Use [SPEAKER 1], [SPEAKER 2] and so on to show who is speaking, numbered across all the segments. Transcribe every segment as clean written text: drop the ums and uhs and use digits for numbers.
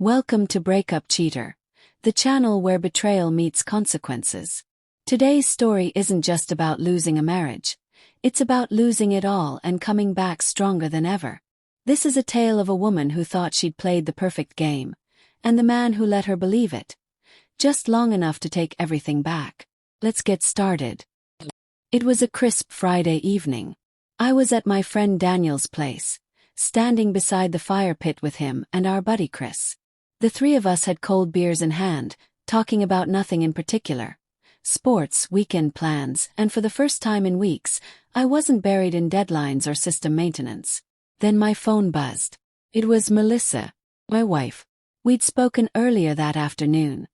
[SPEAKER 1] Welcome to Breakup Cheater, the channel where betrayal meets consequences. Today's story isn't just about losing a marriage, it's about losing it all and coming back stronger than ever. This is a tale of a woman who thought she'd played the perfect game, and the man who let her believe it, just long enough to take everything back. Let's get started. It was a crisp Friday evening. I was at my friend Daniel's place, standing beside the fire pit with him and our buddy Chris. The three of us had cold beers in hand, talking about nothing in particular. Sports, weekend plans, and for the first time in weeks, I wasn't buried in deadlines or system maintenance. Then my phone buzzed. It was Melissa, my wife. We'd spoken earlier that afternoon,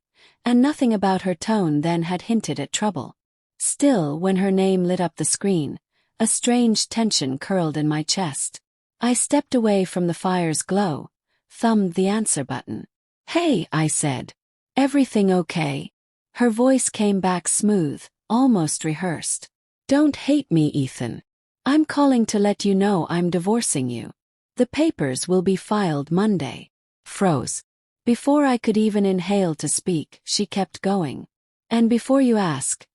[SPEAKER 1] and nothing about her tone then had hinted at trouble. Still, when her name lit up the screen, a strange tension curled in my chest. I stepped away from the fire's glow, thumbed the answer button. "Hey," I said. "Everything okay?" Her voice came back smooth, almost rehearsed. "Don't hate me, Ethan. I'm calling to let you know I'm divorcing you. The papers will be filed Monday." Froze. Before I could even inhale to speak, she kept going. "And before you ask,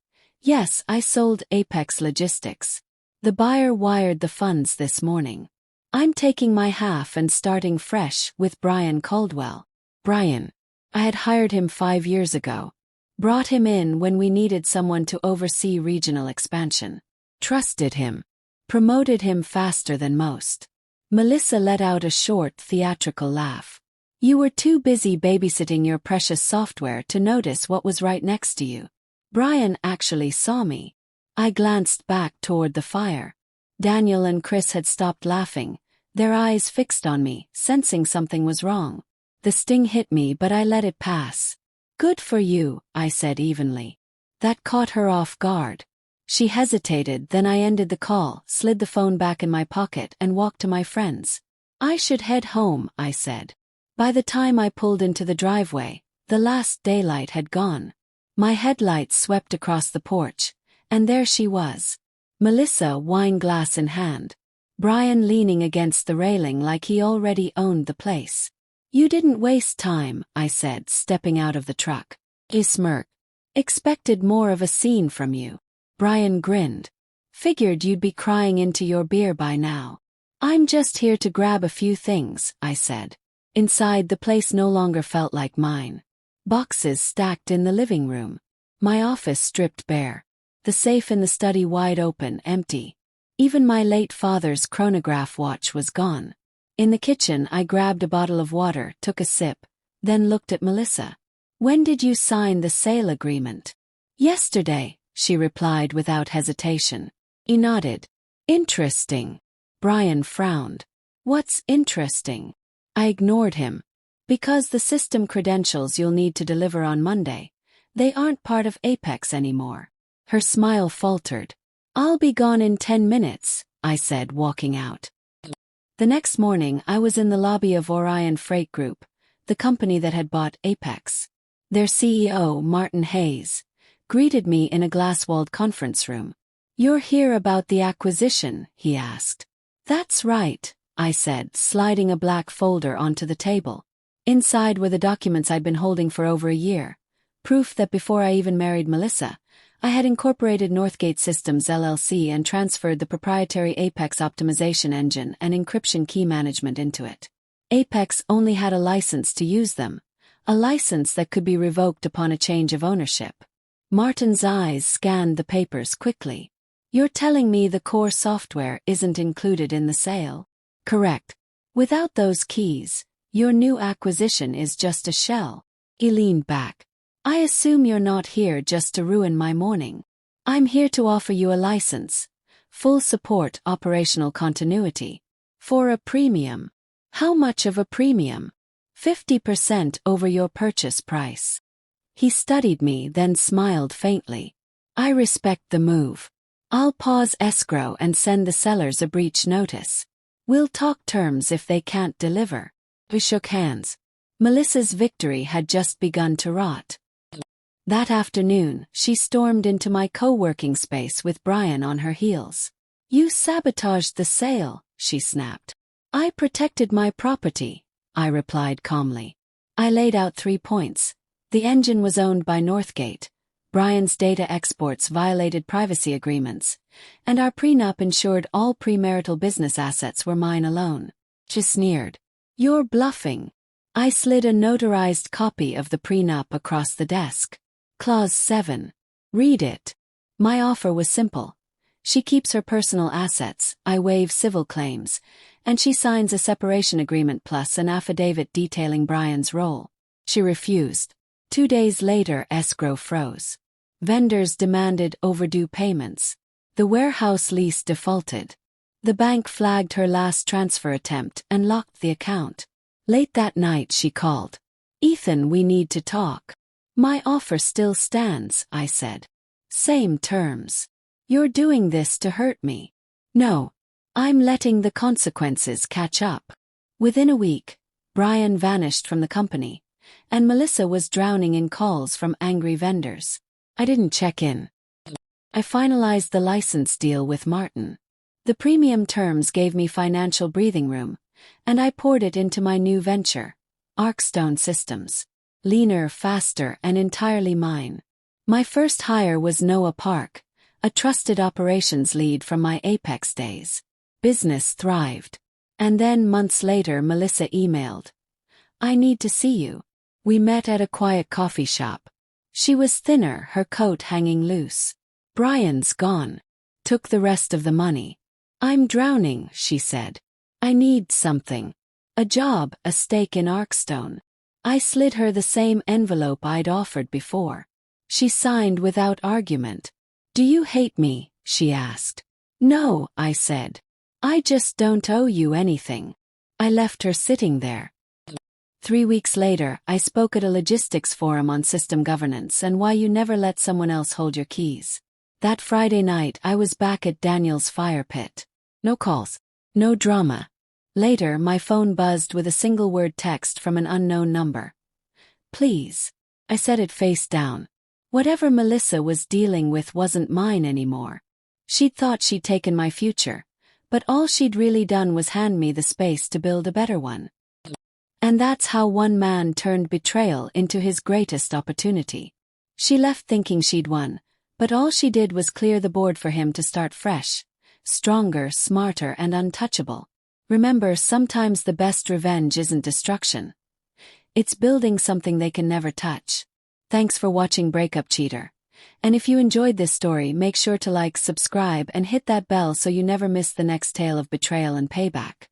[SPEAKER 1] yes, I sold Apex Logistics. The buyer wired the funds this morning. I'm taking my half and starting fresh with Brian Caldwell." Brian. I had hired him 5 years ago. Brought him in when we needed someone to oversee regional expansion. Trusted him. Promoted him faster than most. Melissa let out a short, theatrical laugh. "You were too busy babysitting your precious software to notice what was right next to you. Brian actually saw me." I glanced back toward the fire. Daniel and Chris had stopped laughing, their eyes fixed on me, sensing something was wrong. The sting hit me, but I let it pass. "Good for you," I said evenly. That caught her off guard. She hesitated, then I ended the call, slid the phone back in my pocket and walked to my friends. "I should head home," I said. By the time I pulled into the driveway, the last daylight had gone. My headlights swept across the porch, and there she was. Melissa, wine glass in hand. Brian leaning against the railing like he already owned the place. "You didn't waste time," I said, stepping out of the truck. He smirked. "Expected more of a scene from you." Brian grinned. "Figured you'd be crying into your beer by now." "I'm just here to grab a few things," I said. Inside, the place no longer felt like mine. Boxes stacked in the living room. My office stripped bare. The safe in the study wide open, empty. Even my late father's chronograph watch was gone. In the kitchen, I grabbed a bottle of water, took a sip, then looked at Melissa. "When did you sign the sale agreement?" "Yesterday," she replied without hesitation. He nodded. "Interesting." Brian frowned. "What's interesting?" I ignored him. "Because the system credentials you'll need to deliver on Monday, they aren't part of Apex anymore." Her smile faltered. "I'll be gone in 10 minutes, I said, walking out. The next morning, I was in the lobby of Orion Freight Group, the company that had bought Apex. Their CEO, Martin Hayes, greeted me in a glass-walled conference room. "You're here about the acquisition?" he asked. "That's right," I said, sliding a black folder onto the table. Inside were the documents I'd been holding for over a year, proof that before I even married Melissa, I had incorporated Northgate Systems LLC and transferred the proprietary Apex optimization engine and encryption key management into it. Apex only had a license to use them, a license that could be revoked upon a change of ownership. Martin's eyes scanned the papers quickly. "You're telling me the core software isn't included in the sale?" "Correct. Without those keys, your new acquisition is just a shell." He leaned back. "I assume you're not here just to ruin my morning. I'm here to offer you a license, full support, operational continuity, for a premium." "How much of a premium?" 50% over your purchase price." He studied me, then smiled faintly. "I respect the move. I'll pause escrow and send the sellers a breach notice. We'll talk terms if they can't deliver." We shook hands. Melissa's victory had just begun to rot. That afternoon, she stormed into my co-working space with Brian on her heels. "You sabotaged the sale," she snapped. "I protected my property," I replied calmly. I laid out 3 points. The engine was owned by Northgate. Brian's data exports violated privacy agreements. And our prenup ensured all premarital business assets were mine alone. She sneered. You're bluffing. I slid a notarized copy of the prenup across the desk. Clause 7. Read it. My offer was simple. She keeps her personal assets, I waive civil claims, and she signs a separation agreement plus an affidavit detailing Brian's role. She refused. 2 days later, escrow froze. Vendors demanded overdue payments. The warehouse lease defaulted. The bank flagged her last transfer attempt and locked the account. Late that night she called. Ethan, we need to talk. My offer still stands, I said. Same terms. You're doing this to hurt me. No. I'm letting the consequences catch up. Within a week, Brian vanished from the company, and Melissa was drowning in calls from angry vendors. I didn't check in. I finalized the license deal with Martin. The premium terms gave me financial breathing room, and I poured it into my new venture, Arcstone Systems. Leaner, faster, and entirely mine. My first hire was Noah Park, a trusted operations lead from my Apex days. Business thrived. And then months later Melissa emailed. I need to see you. We met at a quiet coffee shop. She was thinner, her coat hanging loose. Brian's gone. Took the rest of the money. I'm drowning, she said. I need something. A job, a stake in Arcstone. I slid her the same envelope I'd offered before. She signed without argument. Do you hate me? She asked. No, I said. I just don't owe you anything. I left her sitting there. 3 weeks later, I spoke at a logistics forum on system governance and why you never let someone else hold your keys. That Friday night I was back at Daniel's fire pit. No calls. No drama. Later, my phone buzzed with a single-word text from an unknown number. Please. I set it face down. Whatever Melissa was dealing with wasn't mine anymore. She'd thought she'd taken my future, but all she'd really done was hand me the space to build a better one. And that's how one man turned betrayal into his greatest opportunity. She left thinking she'd won, but all she did was clear the board for him to start fresh, stronger, smarter, and untouchable. Remember, sometimes the best revenge isn't destruction. It's building something they can never touch. Thanks for watching Breakup Cheater. And if you enjoyed this story, make sure to like, subscribe, and hit that bell so you never miss the next tale of betrayal and payback.